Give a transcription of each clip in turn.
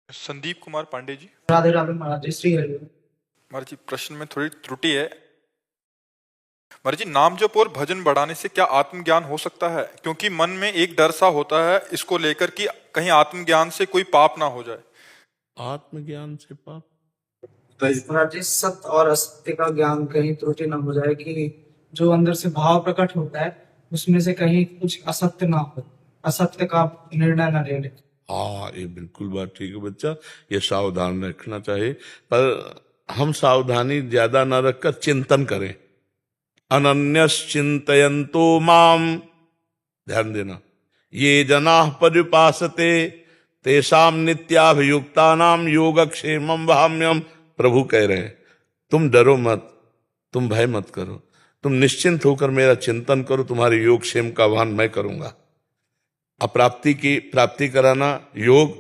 संदीप कुमार पांडे जी। राधे राधे महाराज जी, श्री हरि। महाराज जी प्रश्न में थोड़ी त्रुटि है। महाराज जी, नाम जप और भजन बढ़ाने से क्या आत्मज्ञान हो सकता है? क्योंकि मन में एक डर सा होता है इसको लेकर कि कहीं आत्मज्ञान से कोई पाप ना हो जाए। आत्मज्ञान से पाप? महाराज जी, सत्य और असत्य का ज्ञान कहीं त्रुटि ना हो जाए, कि जो अंदर से भाव प्रकट होता है उसमें से कहीं कुछ असत्य ना हो, असत्य का निर्णय ना ले ले। हाँ, ये बिल्कुल बात ठीक है बच्चा, ये सावधान रखना चाहिए। पर हम सावधानी ज्यादा ना रखकर चिंतन करें। अनन्यश्चिन्तयन्तो माम, ध्यान देना, ये जनाः पर्युपासते तेषाम नित्याभियुक्तानाम योगक्षेमं वहाम्यहम्। प्रभु कह रहे हैं तुम डरो मत, तुम भय मत करो, तुम निश्चिंत होकर मेरा चिंतन करो, तुम्हारे योगक्षेम का वहन मैं करूंगा। अप्राप्ति की प्राप्ति कराना योग,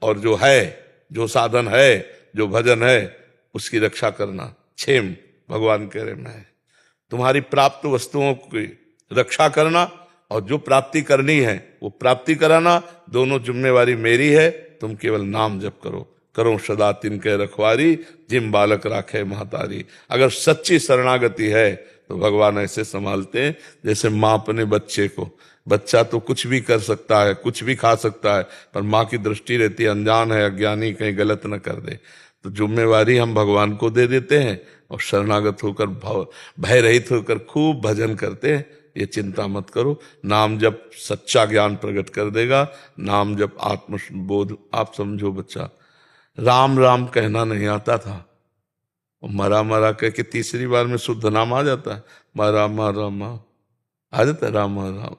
और जो है, जो साधन है, जो भजन है, उसकी रक्षा करना क्षेम, भगवान कह रहे मैं। तुम्हारी प्राप्त वस्तुओं की रक्षा करना और जो प्राप्ति करनी है वो प्राप्ति कराना, दोनों जिम्मेवारी मेरी है। तुम केवल नाम जप करो, करो सदा तिनके रखवारी, जिम बालक राखे महतारी। अगर सच्ची शरणागति है तो भगवान ऐसे संभालते हैं जैसे माँ अपने बच्चे को। बच्चा तो कुछ भी कर सकता है, कुछ भी खा सकता है, पर माँ की दृष्टि रहती है अनजान है, अज्ञानी, कहीं गलत न कर दे। तो जिम्मेवारी हम भगवान को दे देते हैं और शरणागत होकर भय रहित होकर खूब भजन करते हैं। ये चिंता मत करो, नाम जप सच्चा ज्ञान प्रकट कर देगा। नाम जप आत्मबोध। आप समझो बच्चा, राम राम कहना नहीं आता था, मरा मरा कह के तीसरी बार में शुद्ध नाम आ जाता है। मरा मरा आ जाता है राम राम।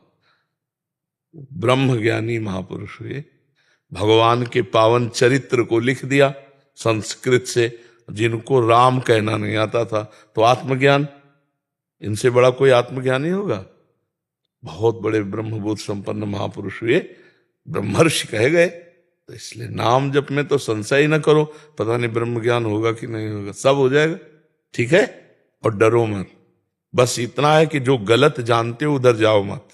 ब्रह्म ज्ञानी महापुरुष हुए, भगवान के पावन चरित्र को लिख दिया संस्कृत से, जिनको राम कहना नहीं आता था। तो आत्मज्ञान, इनसे बड़ा कोई आत्मज्ञान नहीं होगा। बहुत बड़े ब्रह्मबोध संपन्न महापुरुष हुए, ब्रह्मर्षि कहे गए। तो इसलिए नाम जप में तो संशय ही ना करो, पता नहीं ब्रह्म ज्ञान होगा कि नहीं होगा, सब हो जाएगा। ठीक है, और डरो मत। बस इतना है कि जो गलत जानते हो उधर जाओ मत।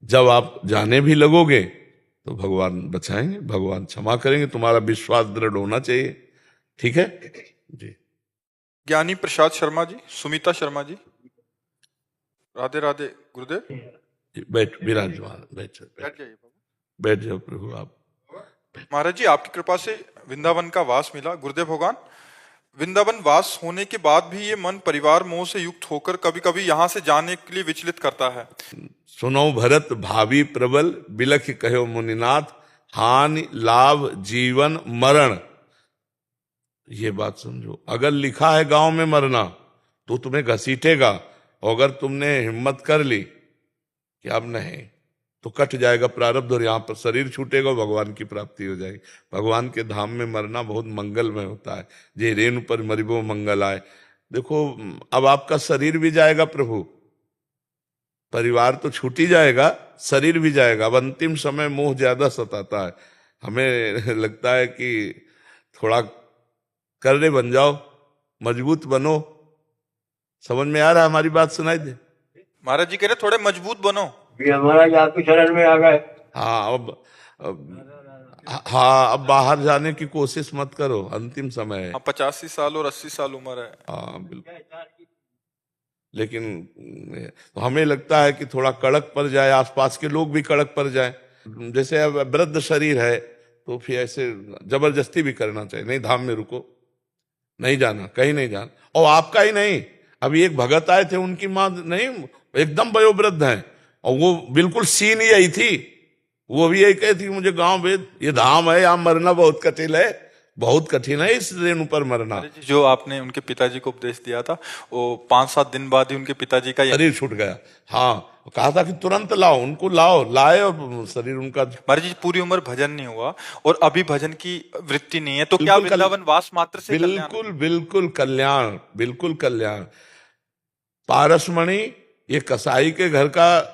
जब आप जाने भी लगोगे तो भगवान बचाएंगे, भगवान क्षमा करेंगे। तुम्हारा विश्वास दृढ़ होना चाहिए। ठीक है जी। ज्ञानी प्रसाद शर्मा जी, सुमिता शर्मा जी। राधे राधे गुरुदेव। बैठ, विराजमान, बैठ जाइए बाबू। बैठ जाओ प्रभु। आप महाराज जी, आपकी कृपा से वृंदावन का वास मिला। गुरुदेव भगवान, वृंदावन वास होने के बाद भी ये मन परिवार मोह से युक्त होकर कभी कभी यहाँ से जाने के लिए विचलित करता है। सुनो भरत भावी प्रबल, बिलख कहो मुनिनाथ, हानि लाभ जीवन मरण। ये बात समझो, अगर लिखा है गांव में मरना तो तुम्हें घसीटेगा, और अगर तुमने हिम्मत कर ली कि अब नहीं, तो कट जाएगा प्रारब्ध और यहाँ पर शरीर छूटेगा और भगवान की प्राप्ति हो जाएगी। भगवान के धाम में मरना बहुत मंगलमय होता है। जे रेणु पर मरिबो मंगल आए। देखो, अब आपका शरीर भी जाएगा प्रभु, परिवार तो छूट ही जाएगा, शरीर भी जाएगा। अब अंतिम समय मोह ज्यादा सताता है। हमें लगता है कि थोड़ा करने बन जाओ, मजबूत बनो। समझ में आ रहा है हमारी बात? सुनाई दे। महाराज जी कह रहे थोड़े मजबूत बनो। महाराज आपकी शरण में आ गए। हाँ, अब बाहर जाने की कोशिश मत करो, अंतिम समय है। 85 साल और 80 साल उम्र है। हाँ बिल्कुल। लेकिन तो हमें लगता है कि थोड़ा कड़क पड़ जाए, आसपास के लोग भी कड़क पड़ जाए। जैसे अब वृद्ध शरीर है तो फिर ऐसे जबरदस्ती भी करना चाहिए। नहीं, धाम में रुको, नहीं जाना, कहीं नहीं जाना। और आपका ही नहीं, अभी एक भगत आए थे, उनकी माँ नहीं एकदम वयोवृद्ध हैं, और वो बिल्कुल सीन यही थी। वो भी यही कहती थी, मुझे गांव भेज, ये धाम है, यहाँ मरना बहुत कठिन है, बहुत कठिन है इस रेणु पर मरना। जो आपने उनके पिताजी को उपदेश दिया था, वो 5-7 दिन बाद ही उनके पिताजी का शरीर छूट गया। हाँ, कहा था कि तुरंत लाओ, उनको लाओ, लाए, और शरीर उनका। महाराज जी, पूरी उम्र भजन नहीं हुआ और अभी भजन की वृत्ति नहीं है, तो क्या वृंदावन वास मात्र से बिल्कुल बिल्कुल कल्याण, बिल्कुल कल्याण। पारसमणि ये कसाई के घर का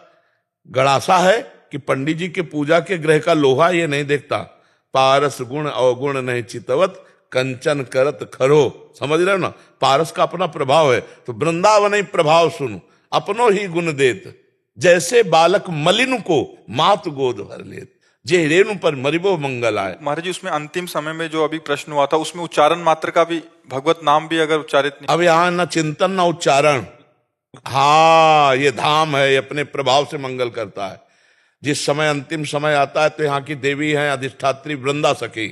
गड़ासा है कि पंडित जी के पूजा के ग्रह का लोहा ये नहीं देखता। पारस गुण अवगुण नहीं चितवत, कंचन करत खरो। समझ रहे हो ना? पारस का अपना प्रभाव है, तो वृंदावन ही प्रभाव सुनो, अपनो ही गुण देत, जैसे बालक मलिन को मात गोद भर लेत। जेरेनु पर मरिबो मंगल आए। महाराज जी उसमें अंतिम समय में जो अभी प्रश्न हुआ था उसमें उच्चारण मात्र का भी भगवत नाम भी अगर उच्चारित नहीं। अब यहाँ न चिंतन न उच्चारण, हाँ ये धाम है, ये अपने प्रभाव से मंगल करता है। जिस समय अंतिम समय आता है तो यहाँ की देवी है अधिष्ठात्री वृंदा सखी,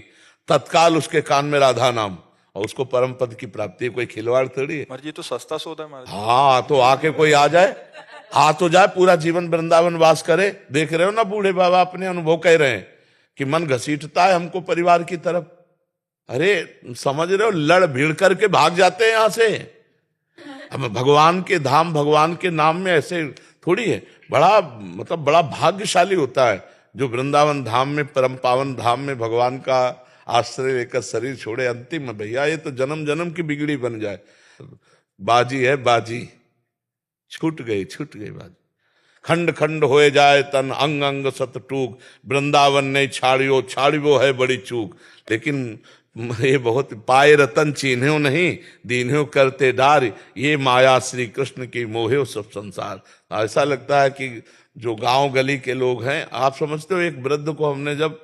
तत्काल उसके कान में राधा नाम, और उसको परम पद की प्राप्ति है। कोई खिलवाड़ थोड़ी है। महाराज जी तो सस्ता सौदा है महाराज जी। हाँ तो आके कोई आ जाए, आ तो जाए, पूरा जीवन वृंदावन वास करे। देख रहे हो ना बूढ़े बाबा अपने अनुभव कह रहे हैं कि मन घसीटता है हमको परिवार की तरफ। अरे समझ रहे हो, लड़ भीड़ करके भाग जाते हैं यहां से। अब भगवान के धाम, भगवान के नाम में ऐसे थोड़ी है। बड़ा मतलब बड़ा भाग्यशाली होता है जो वृंदावन धाम में, परम पावन धाम में भगवान का आश्रय लेकर शरीर छोड़े। अंतिम में भैया ये तो जन्म जन्म की बिगड़ी बन जाए। बाजी है बाजी, छूट गई बाजी। खंड खंड होए जाए तन, अंग अंग सत टूक, वृंदावन ने छाड़ियो है बड़ी चूक। लेकिन ये बहुत पाए रतन चीन्ह्यो नहीं, दीन्ह्यो करते डार, ये माया श्री कृष्ण की मोहे सब संसार। ऐसा लगता है कि जो गांव गली के लोग हैं, आप समझते हो एक वृद्ध को हमने जब,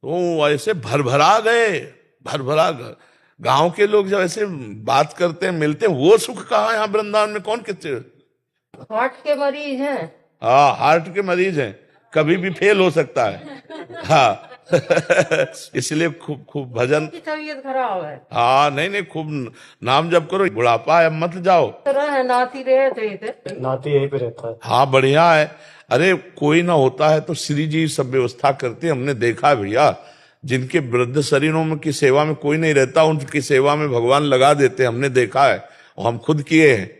वो ऐसे भरभरा गए। गांव के लोग जब ऐसे बात करते हैं, मिलते हैं, वो सुख कहाँ है यहाँ वृंदावन में? कौन कितने हार्ट के मरीज हैं। हाँ हार्ट के मरीज हैं, कभी भी फेल हो सकता है। हाँ इसलिए खूब खूब भजन। तबीयत खराब है। हाँ नहीं खूब नाम जप करो, बुढ़ापा है अब मत जाओ। तरह नाती रहे थे, नाती यहीं पे रहता है। हाँ बढ़िया है। अरे कोई ना होता है तो श्री जी सब व्यवस्था करते, हमने देखा है भैया। जिनके वृद्ध शरीरों में की सेवा में कोई नहीं रहता, उनकी सेवा में भगवान लगा देते, हमने देखा है और हम खुद किए हैं।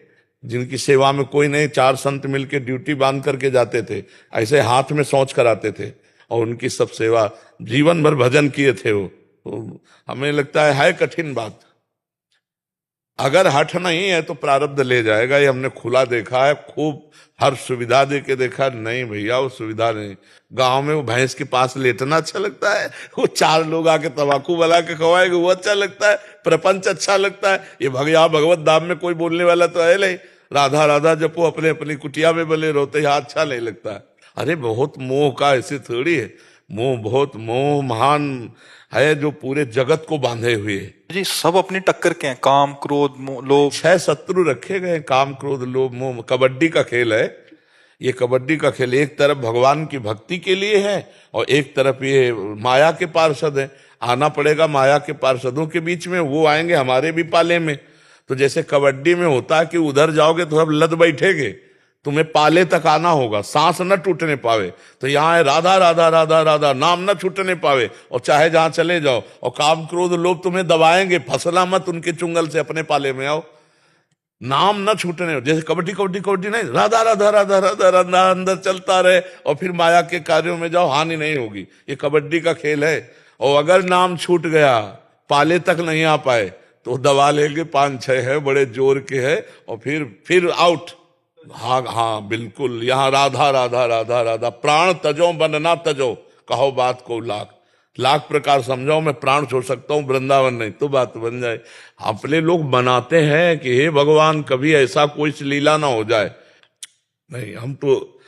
जिनकी सेवा में कोई नहीं, 4 संत मिलके ड्यूटी बांध करके जाते थे, ऐसे हाथ में सोच कराते थे और उनकी सब सेवा, जीवन भर भजन किए थे वो। तो हमें लगता है कठिन बात। अगर हठ नहीं है तो प्रारब्ध ले जाएगा, ये हमने खुला देखा है। खूब हर सुविधा दे के देखा, नहीं भैया वो सुविधा नहीं। गांव में वो भैंस के पास लेटना अच्छा लगता है, वो 4 लोग आके तंबाकू बना के खवाएंगे वो अच्छा लगता है, प्रपंच अच्छा लगता है। ये भगवत धाम में कोई बोलने वाला तो है नहीं, राधा राधा जपो अपने अपनी कुटिया में बले रोते, यहाँ अच्छा नहीं लगता है। अरे बहुत मोह का, ऐसी थोड़ी है। मोह बहुत, मोह महान है जो पूरे जगत को बांधे हुए है। जी सब अपनी टक्कर के हैं, काम क्रोध लोभ। 6 शत्रु रखे गए, काम क्रोध लोभ मोह। कबड्डी का खेल है ये। कबड्डी का खेल एक तरफ भगवान की भक्ति के लिए है और एक तरफ ये माया के पार्षद है। आना पड़ेगा माया के पार्षदों के बीच में, वो आएंगे हमारे भी पाले में। तो जैसे कबड्डी में होता है कि उधर जाओगे तो अब लद बैठेगे, तुम्हें पाले तक आना होगा, सांस न टूटने पावे। तो यहाँ है राधा राधा राधा राधा, नाम न छूटने पावे, और चाहे जहां चले जाओ। और काम क्रोध लोग तुम्हें दबाएंगे, फसला मत उनके चुंगल से, अपने पाले में आओ, नाम न छूटने। जैसे कबड्डी कबड्डी कबड्डी नहीं, राधा राधा राधा राधा राधा अंदर चलता रहे और फिर माया के कार्यों में जाओ, हानि नहीं होगी। ये कबड्डी का खेल है। और अगर नाम छूट गया, पाले तक नहीं आ पाए, तो दबा लेंगे, 5-6 है, बड़े जोर के है, और फिर आउट। हाँ बिल्कुल, यहाँ राधा राधा राधा राधा। प्राण तजो बन ना तजो, कहो बात को लाख प्रकार समझाओ, मैं प्राण छोड़ सकता हूँ, वृंदावन नहीं तो बात बन जाए। अपने लोग बनाते हैं कि हे भगवान कभी ऐसा कोई लीला ना हो जाए। नहीं, हम तो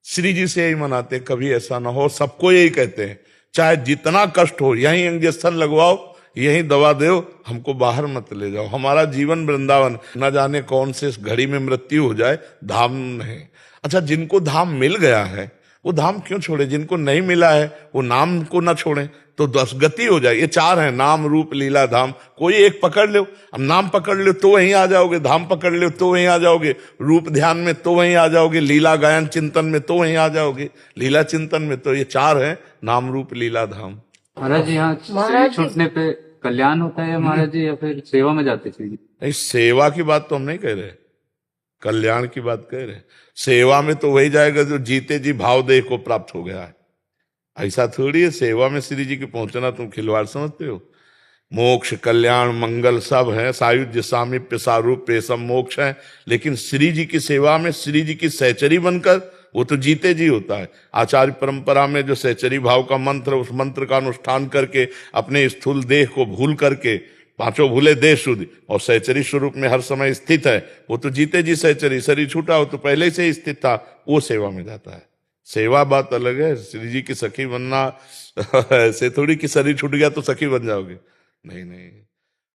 श्री जी से यही मनाते, कभी ऐसा ना हो। सबको यही कहते हैं, चाहे जितना कष्ट हो, यहीं इंजेक्शन लगवाओ, यही दवा दो, हमको बाहर मत ले जाओ। हमारा जीवन वृंदावन, न जाने कौन से घड़ी में मृत्यु हो जाए, धाम नहीं। अच्छा, जिनको धाम मिल गया है वो धाम क्यों छोड़े? जिनको नहीं मिला है वो नाम को ना छोड़े, तो 10 गति हो जाए। ये 4 हैं, नाम रूप लीला धाम। कोई एक पकड़ लो। अब नाम पकड़ लो तो वहीं आ जाओगे, धाम पकड़ लो तो वहीं आ जाओगे, रूप ध्यान में तो वहीं आ जाओगे, लीला गायन चिंतन में तो वहीं आ जाओगे, लीला चिंतन में। तो ये 4 हैं, नाम रूप लीला धाम। महाराज जी यहाँ महाराज जी- छूटने पे कल्याण होता है महाराज जी, या फिर सेवा में जाते थे? नहीं, सेवा की बात तो हम नहीं कह रहे, कल्याण की बात कह रहे। सेवा में तो वही जाएगा जो जीते जी भाव देह को प्राप्त हो गया है। ऐसा थोड़ी है सेवा में श्री जी के पहुंचना तुम खिलवाड़ समझते हो। मोक्ष कल्याण मंगल सब है, सायुज्य सामीप्य सारूप्य सब मोक्ष है। लेकिन श्री जी की सेवा में श्री जी की सहचरी बनकर, वो तो जीते जी होता है। आचार्य परंपरा में जो सहचरी भाव का मंत्र, उस मंत्र का अनुष्ठान करके अपने स्थूल देह को भूल करके, 5 भूले देह शुद्ध, और सहचरी स्वरूप में हर समय स्थित है, वो तो जीते जी सहचरी। शरीर छूटा हो तो पहले से ही स्थित था, वो सेवा में जाता है। सेवा बात अलग है, श्री जी की सखी बनना ऐसे थोड़ी कि शरीर छूट गया तो सखी बन जाओगे, नहीं नहीं।